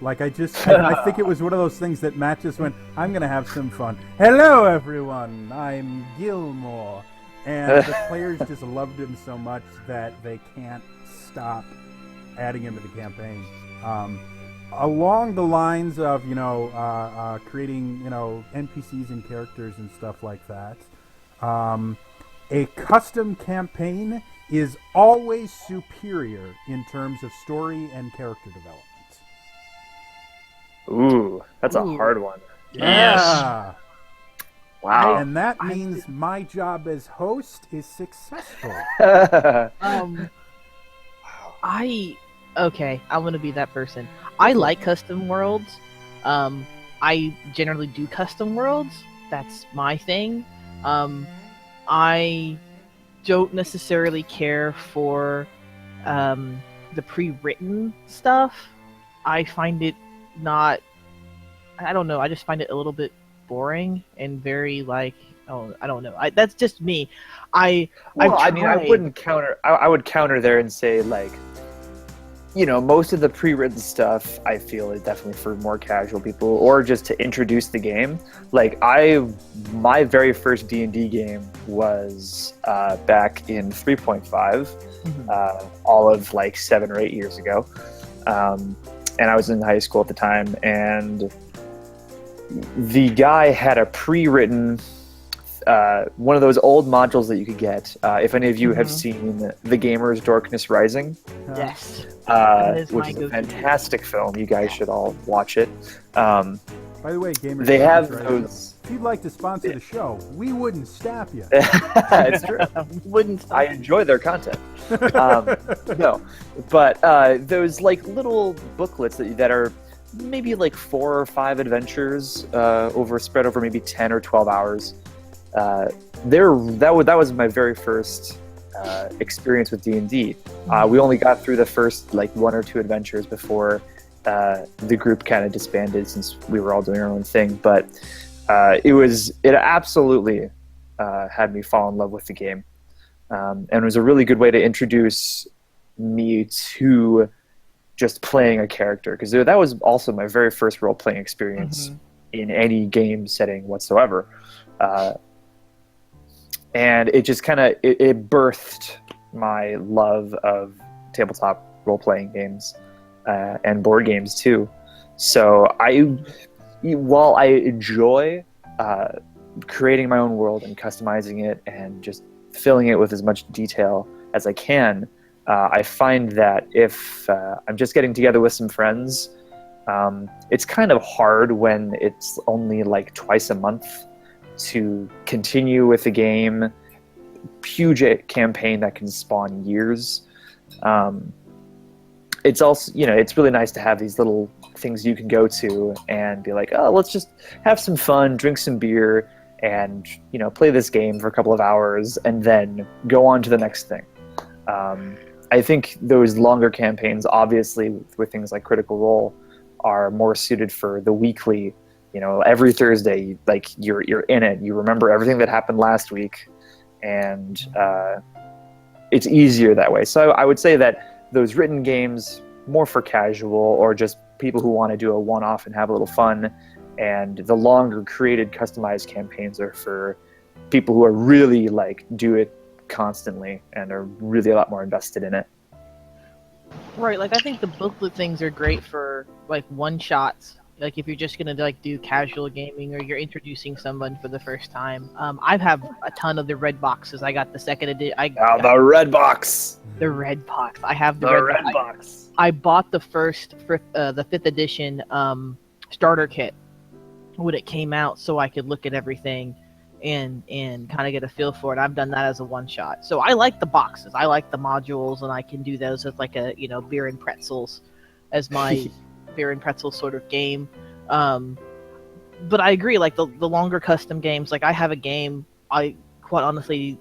Like, I think it was one of those things that Matt just went, I'm going to have some fun. Hello, everyone. I'm Gilmore. And the players just loved him so much that they can't stop adding him to the campaign. Along the lines of, creating, NPCs and characters and stuff like that, a custom campaign is always superior in terms of story and character development. Ooh, that's a hard one. Yeah. Yes. Wow. And that means my job as host is successful. I'm going to be that person. I like custom worlds. I generally do custom worlds. That's my thing. I don't necessarily care for the pre-written stuff. I find it not... I don't know. I just find it a little bit boring and very I don't know. That's just me. I would counter there and say, like, most of the pre-written stuff I feel is definitely for more casual people or just to introduce the game. Like, my very first D&D game was back in 3.5, all of like 7 or 8 years ago, and I was in high school at the time, and the guy had a pre-written one of those old modules that you could get. If any of you have seen The Gamer's Darkness Rising, yes, which is a fantastic film. You guys should all watch it. By the way, Gamers, they have those. If you'd like to sponsor the show, we wouldn't stop you. It's true. Wouldn't stop. I enjoy their content. No, but those like little booklets that are maybe like 4 or 5 adventures spread over maybe 10 or 12 hours. That was my very first experience with D&D. We only got through the first like 1 or 2 adventures before the group kind of disbanded, since we were all doing our own thing. But it absolutely had me fall in love with the game, and it was a really good way to introduce me to just playing a character, because that was also my very first role-playing experience in any game setting whatsoever. And it just kind of it birthed my love of tabletop role-playing games and board games too. So while I enjoy creating my own world and customizing it and just filling it with as much detail as I can, I find that if I'm just getting together with some friends, it's kind of hard when it's only like twice a month to continue with the game. Huge campaign that can spawn years. It's also, it's really nice to have these little things you can go to and be like, oh, let's just have some fun, drink some beer, and play this game for a couple of hours, and then go on to the next thing. I think those longer campaigns, obviously, with things like Critical Role, are more suited for the weekly. Every Thursday, like you're in it. You remember everything that happened last week, and it's easier that way. So I would say that those written games, more for casual or just people who want to do a one-off and have a little fun, and the longer created, customized campaigns are for people who are really do it constantly and are really a lot more invested in it. Right, I think the booklet things are great for one-shots. If you're just gonna do casual gaming or you're introducing someone for the first time. I have a ton of the red boxes. I got the second edition. The red box. The red box. I have the red box. I bought the the 5th edition starter kit when it came out, so I could look at everything and kind of get a feel for it. I've done that as a one-shot. So I like the boxes. I like the modules, and I can do those as beer and pretzels as my beer and pretzel sort of game. But I agree, the longer custom games, I have a game, I quite honestly,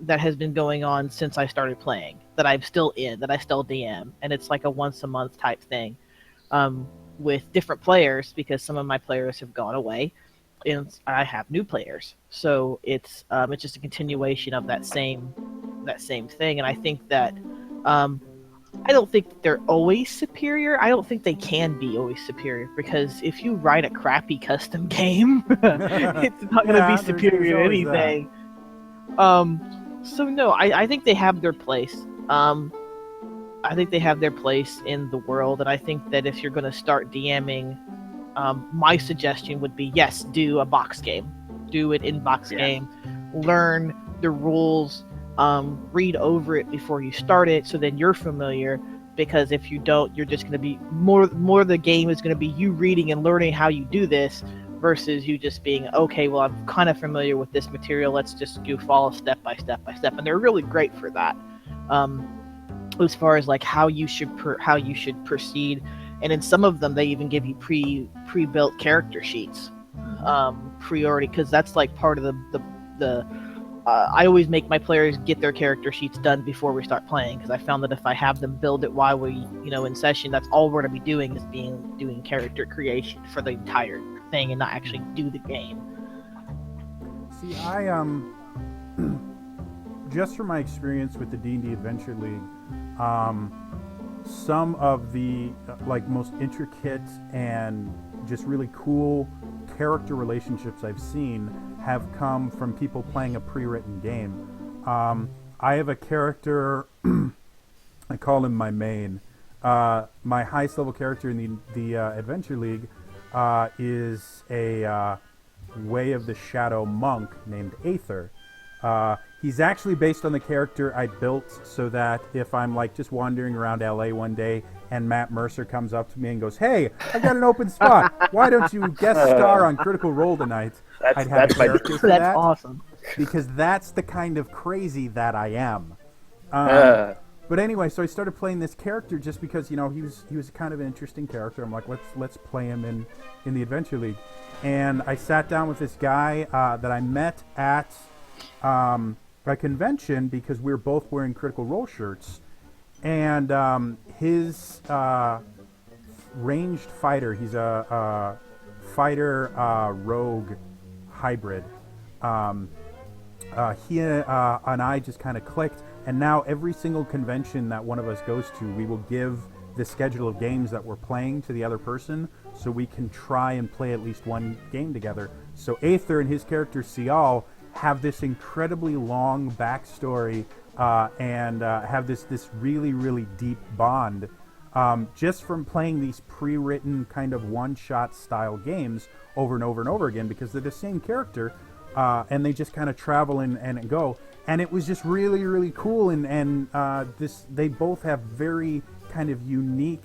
that has been going on since I started playing, that I'm still in, that I still DM, and it's a once a month type thing, with different players, because some of my players have gone away and I have new players. So it's just a continuation of that same thing. And I think that I don't think they're always superior. I don't think they can be always superior, because if you write a crappy custom game, it's not going to be superior to anything. So no, I think they have their place. I think they have their place in the world, and I think that if you're going to start DMing, my suggestion would be, yes, do a box game. Do it in box game. Learn the rules. Read over it before you start it, so then you're familiar. Because if you don't, you're just going to be more of the game is going to be you reading and learning how you do this, versus you just being, okay, well, I'm kind of familiar with this material. Let's just follow step by step by step. And they're really great for that. As far as how you should proceed. And in some of them, they even give you pre-built character sheets, already, because that's part of the I always make my players get their character sheets done before we start playing, because I found that if I have them build it while we, in session, that's all we're going to be doing is doing character creation for the entire thing and not actually do the game. See, I just from my experience with the D&D Adventure League, some of the most intricate and just really cool character relationships I've seen have come from people playing a pre-written game. I have a character, I call him my main. My highest level character in the Adventure League is a Way of the Shadow monk named Aether. He's actually based on the character I built, so that if I'm just wandering around LA one day and Matt Mercer comes up to me and goes, "Hey, I've got an open spot. Why don't you guest star on Critical Role tonight?" I'd have a character for that. That's awesome. Because that's the kind of crazy that I am. But anyway, so I started playing this character just because he was kind of an interesting character. I'm like, let's play him in the Adventure League, and I sat down with this guy that I met at a convention because we were both wearing Critical Role shirts, and his ranged fighter, he's a fighter rogue hybrid. He and I just kind of clicked, and now every single convention that one of us goes to, we will give the schedule of games that we're playing to the other person, so we can try and play at least one game together. So Aether and his character Sial have this incredibly long backstory and have this really, really deep bond just from playing these pre-written kind of one-shot style games over and over and over again, because they're the same character and they just kind of travel and go. And it was just really, really cool. And they both have very kind of unique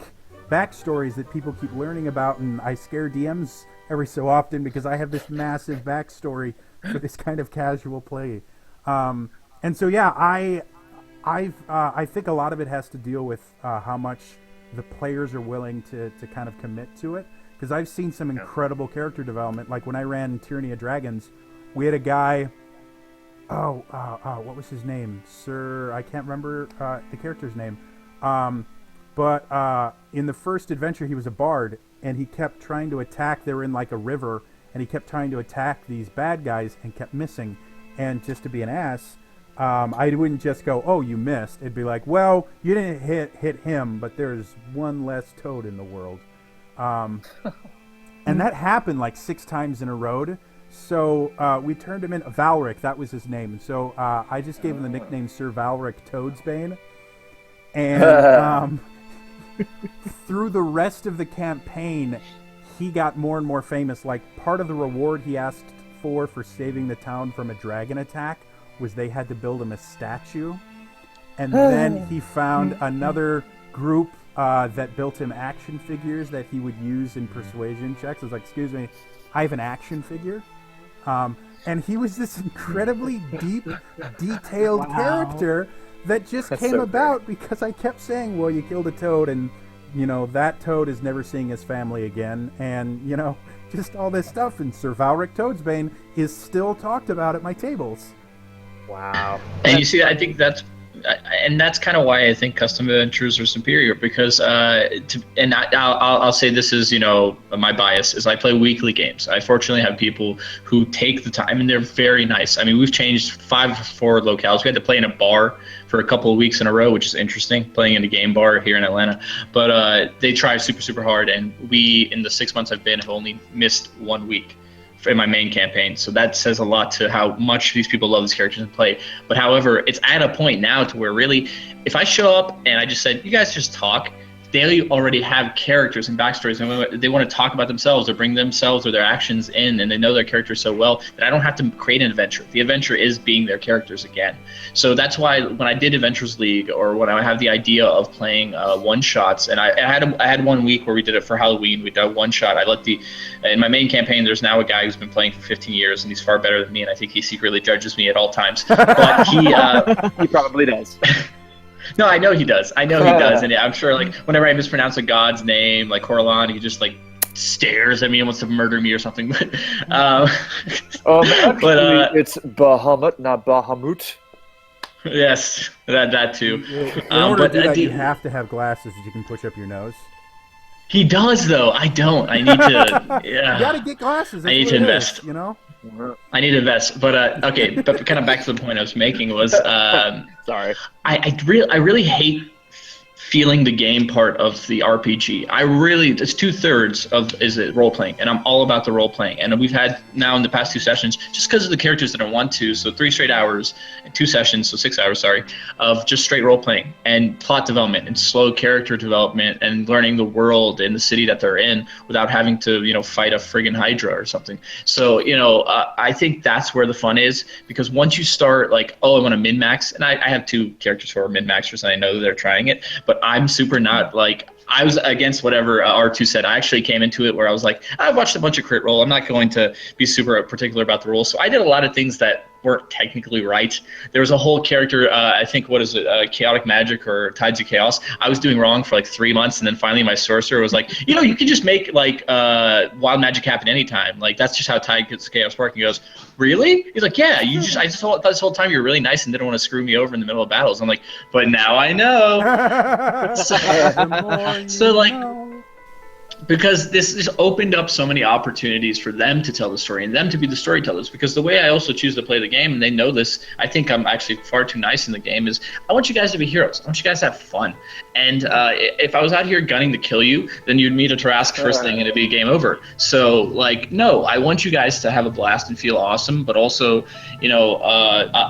backstories that people keep learning about. And I scare DMs every so often because I have this massive backstory for this kind of casual play. And so, yeah, I think a lot of it has to deal with how much the players are willing to kind of commit to it. Because I've seen some incredible character development. Like when I ran Tyranny of Dragons, we had a guy... what was his name? Sir, I can't remember the character's name. But in the first adventure, he was a bard, and he kept trying to attack. They were in like a river, and he kept trying to attack these bad guys and kept missing. And just to be an ass, I wouldn't just go, "Oh, you missed." It'd be like, "Well, you didn't hit him, but there's one less toad in the world." And that happened like 6 times in a row. So we turned him in. Valric, that was his name. So I just gave him the nickname Sir Valric Toadsbane. And through the rest of the campaign, he got more and more famous. Like, part of the reward he asked for saving the town from a dragon attack was they had to build him a statue. And then he found another group that built him action figures that he would use in persuasion checks. I was like, "Excuse me, I have an action figure?" And he was this incredibly deep, detailed character that just came about because I kept saying, "Well, you killed a toad, and, you know, that toad is never seeing his family again." And, you know, just all this stuff. And Sir Valric Toadsbane is still talked about at my tables. Wow. And you see, I think that's kind of why I think custom adventures are superior, because I'll say this is, you know, my bias is I play weekly games. I fortunately have people who take the time, and they're very nice. I mean, we've changed 5 or 4 locales. We had to play in a bar for a couple of weeks in a row, which is interesting, playing in a game bar here in Atlanta. But they try super, super hard, and we, in the 6 months I've been, have only missed 1 week in my main campaign. So that says a lot to how much these people love these characters and play. But however, it's at a point now to where really, if I show up and I just said, "You guys just talk," they already have characters and backstories, and they want to talk about themselves or bring themselves or their actions in, and they know their characters so well that I don't have to create an adventure. The adventure is being their characters again. So that's why when I did Adventures League, or when I have the idea of playing one-shots, and I had 1 week where we did it for Halloween. We did a one-shot. In my main campaign, there's now a guy who's been playing for 15 years, and he's far better than me, and I think he secretly judges me at all times. But He probably does. No, I know he does. And I'm sure, like, whenever I mispronounce a god's name, like Corlan, he just like stares at me and wants to murder me or something. But it's Bahamut, not Bahamut. Yes, that too. In order to do that, you have to have glasses that you can push up your nose. He does, though. I don't. I need to. Yeah. You gotta get glasses. I need to invest. You know. I need to invest, but okay. But kind of back to the point I was making was, sorry. I really hate feeling the game part of the RPG. It's 2/3 of is it role playing, and I'm all about the role playing. And we've had now in the past 2 sessions, just because of the characters that I want to, so 3 straight hours and 2 sessions, so 6 hours, sorry, of just straight role playing and plot development and slow character development and learning the world and the city that they're in without having to, you know, fight a friggin' Hydra or something. So, you know, I think that's where the fun is, because once you start like, "Oh, I want to min-max," and I have 2 characters who are min-maxers, and I know they're trying it, but I'm super not like, I was against whatever R2 said. I actually came into it where I was like, I watched a bunch of crit roll. I'm not going to be super particular about the rules. So I did a lot of things that weren't technically right. There was a whole character, I think, Chaotic Magic or Tides of Chaos. I was doing wrong for like 3 months, and then finally my sorcerer was like, "You know, you can just make like wild magic happen anytime. Like, that's just how Tides of Chaos work." And he goes, "Really?" He's like, "Yeah, I just thought this whole time you were really nice and didn't want to screw me over in the middle of battles." I'm like, "But now I know." So like, because this has opened up so many opportunities for them to tell the story and them to be the storytellers. Because the way I also choose to play the game, and they know this, I think I'm actually far too nice in the game, is I want you guys to be heroes. I want you guys to have fun. And if I was out here gunning to kill you, then you'd meet a Tarrasque first thing and it'd be game over. So, like, no, I want you guys to have a blast and feel awesome, but also, you know,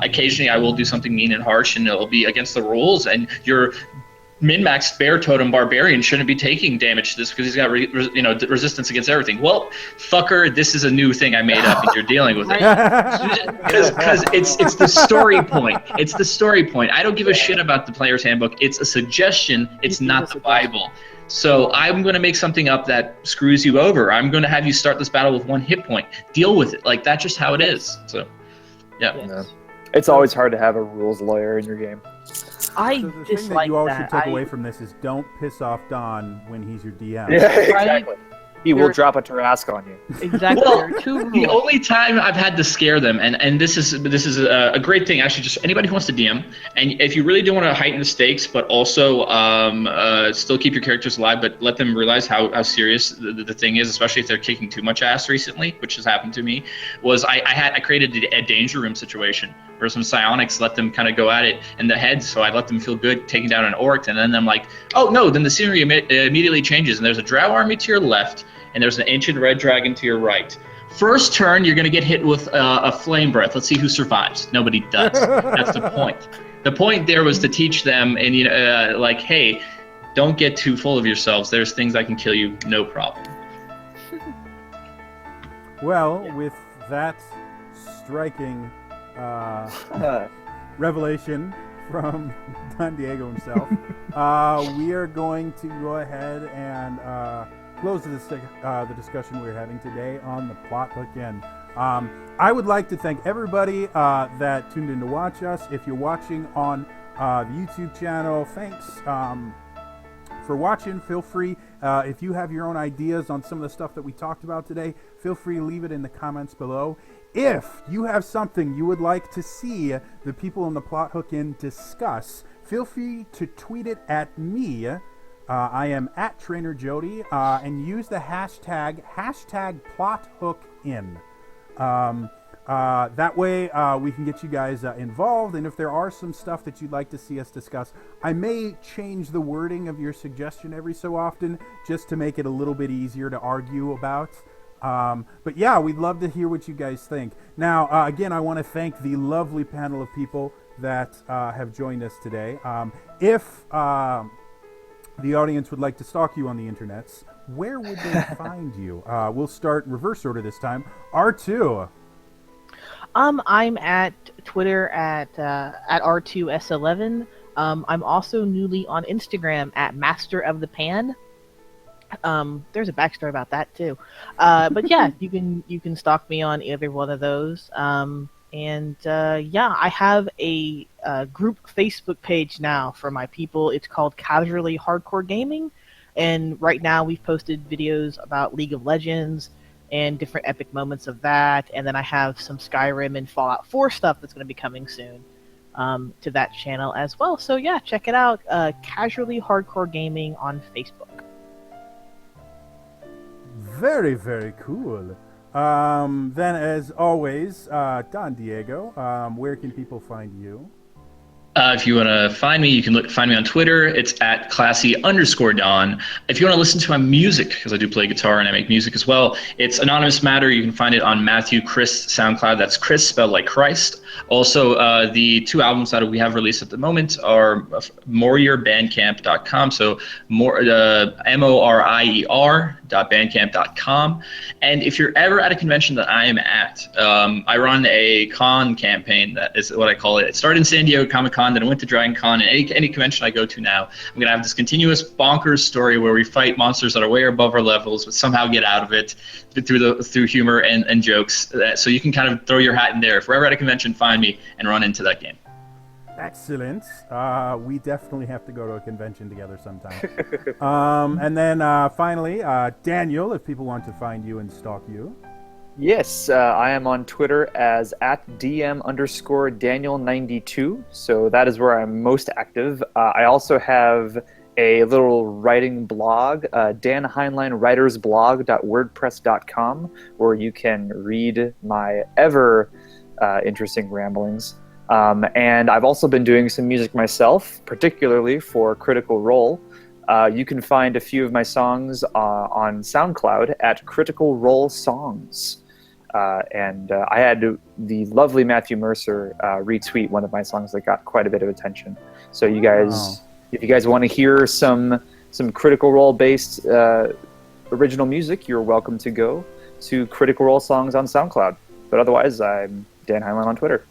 occasionally I will do something mean and harsh, and it'll be against the rules, and you're min-max bear totem barbarian shouldn't be taking damage to this because he's got resistance against everything. Well, fucker, this is a new thing I made up and you're dealing with it. Because it's the story point. It's the story point. I don't give a shit about the player's handbook. It's a suggestion. It's not the Bible. So I'm going to make something up that screws you over. I'm going to have you start this battle with 1 hit point. Deal with it. Like, that's just how it is. So, yeah. Yes. It's always hard to have a rules lawyer in your game. I So the thing dislike that you all that. should take away from this is don't piss off Don when he's your DM. Yeah, exactly. He will You're- drop a Tarrasque on you. Exactly. Well, there are two the rules. only time I've had to scare them, and this is a great thing, actually, just anybody who wants to DM, and if you really do want to heighten the stakes, but also still keep your characters alive, but let them realize how serious the thing is, especially if they're kicking too much ass recently, which has happened to me, was I created a danger room situation where some psionics let them kind of go at it in the head, so I let them feel good taking down an orc, and then I'm like, oh no, then the scenery immediately changes, and there's a drow army to your left, and there's an ancient red dragon to your right. First turn, you're going to get hit with a flame breath. Let's see who survives. Nobody does. That's the point. The point there was to teach them, and like, hey, don't get too full of yourselves. There's things that can kill you, no problem. Well, with that striking revelation from Don Diego himself, we are going to go ahead and close the discussion we're having today on the Plot Hook Inn. I would like to thank everybody that tuned in to watch us. If you're watching on the YouTube channel, thanks for watching. Feel free, if you have your own ideas on some of the stuff that we talked about today, feel free to leave it in the comments below. If you have something you would like to see the people on the Plot Hook Inn discuss, feel free to tweet it at me. I am at Trainer Jody, and use the hashtag PlotHookIn. That way we can get you guys involved, and if there are some stuff that you'd like to see us discuss, I may change the wording of your suggestion every so often just to make it a little bit easier to argue about. But yeah, we'd love to hear what you guys think. Now, again, I want to thank the lovely panel of people that have joined us today. If the audience would like to stalk you on the internets, where would they find you? We'll start in reverse order this time. R2. I'm at Twitter at R2S11. I'm also newly on Instagram at Master of the Pan. There's a backstory about that too. But yeah, you can stalk me on either one of those. Yeah, I have a group Facebook page now for my people. It's called Casually Hardcore Gaming, and right now we've posted videos about League of Legends and different epic moments of that, and then I have some Skyrim and Fallout 4 stuff that's going to be coming soon to that channel as well. So yeah, check it out, Casually Hardcore Gaming on Facebook. Very, very cool. Then, as always, Don Diego, where can people find you? If you want to find me, you can find me on Twitter. It's at classy_Don. If you want to listen to my music, because I do play guitar and I make music as well, it's Anonymous Matter. You can find it on Matthew Chris SoundCloud. That's Chris spelled like Christ. Also, the 2 albums that we have released at the moment are MorierBandcamp.com. So MORIER.bandcamp.com. And if you're ever at a convention that I am at, I run a con campaign. That is what I call it. It started in San Diego Comic-Con, then I went to Dragon Con, and any convention I go to now, I'm going to have this continuous bonkers story where we fight monsters that are way above our levels, but somehow get out of it through humor and jokes. So you can kind of throw your hat in there. If we're ever at a convention, find me and run into that game. Excellent. We definitely have to go to a convention together sometime. And then finally, Daniel, if people want to find you and stalk you. Yes, I am on Twitter as at DM_Daniel92, so that is where I'm most active. I also have a little writing blog, Dan Heinlein writersblog.wordpress.com, where you can read my ever interesting ramblings. And I've also been doing some music myself, particularly for Critical Role. You can find a few of my songs on SoundCloud at Critical Role Songs. And I had the lovely Matthew Mercer retweet one of my songs that got quite a bit of attention. So you guys, if you guys want to hear some Critical Role based original music, you're welcome to go to Critical Role Songs on SoundCloud. But otherwise, I'm Dan Heinlein on Twitter.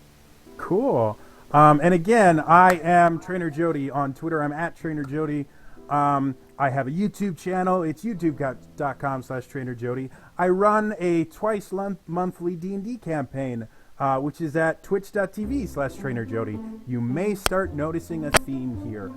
Cool. And again, I am Trainer Jody on Twitter. I'm at Trainer Jody. I have a YouTube channel. It's youtube.com/TrainerJody. I run a twice monthly D&D campaign, which is at twitch.tv/TrainerJody. You may start noticing a theme here.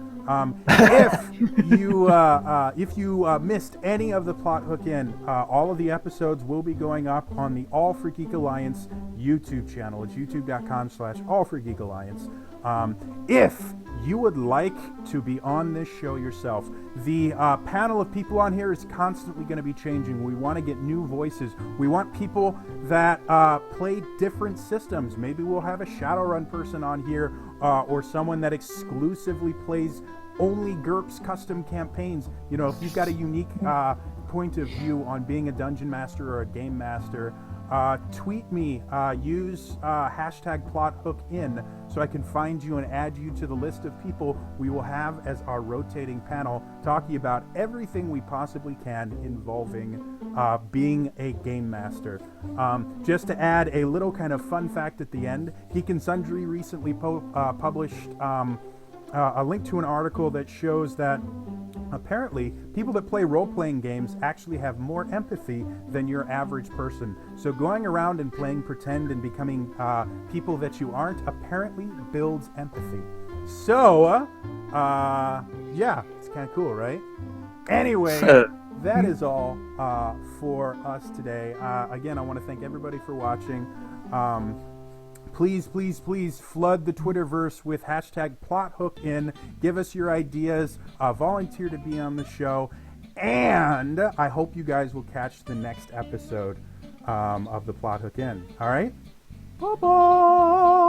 If you missed any of the Plot Hook In, all of the episodes will be going up on the All for Geek Alliance YouTube channel. It's youtube.com/AllForGeekAlliance. If you would like to be on this show yourself, the panel of people on here is constantly going to be changing. We want to get new voices. We want people that play different systems. Maybe we'll have a Shadowrun person on here, or someone that exclusively plays only GURPS custom campaigns. You know, if you've got a unique point of view on being a dungeon master or a game master, tweet me, use hashtag PlotHookIn so I can find you and add you to the list of people we will have as our rotating panel, talking about everything we possibly can involving being a game master. Just to add a little kind of fun fact at the end, Geek and Sundry recently published a link to an article that shows that apparently people that play role-playing games actually have more empathy than your average person. So going around and playing pretend and becoming people that you aren't apparently builds empathy. So, yeah, it's kind of cool, right? Anyway, that is all for us today. Again, I want to thank everybody for watching. Please, please, please flood the Twitterverse with hashtag PlotHookIn. Give us your ideas. Volunteer to be on the show. And I hope you guys will catch the next episode of the Plot Hook In. All right? Bye-bye!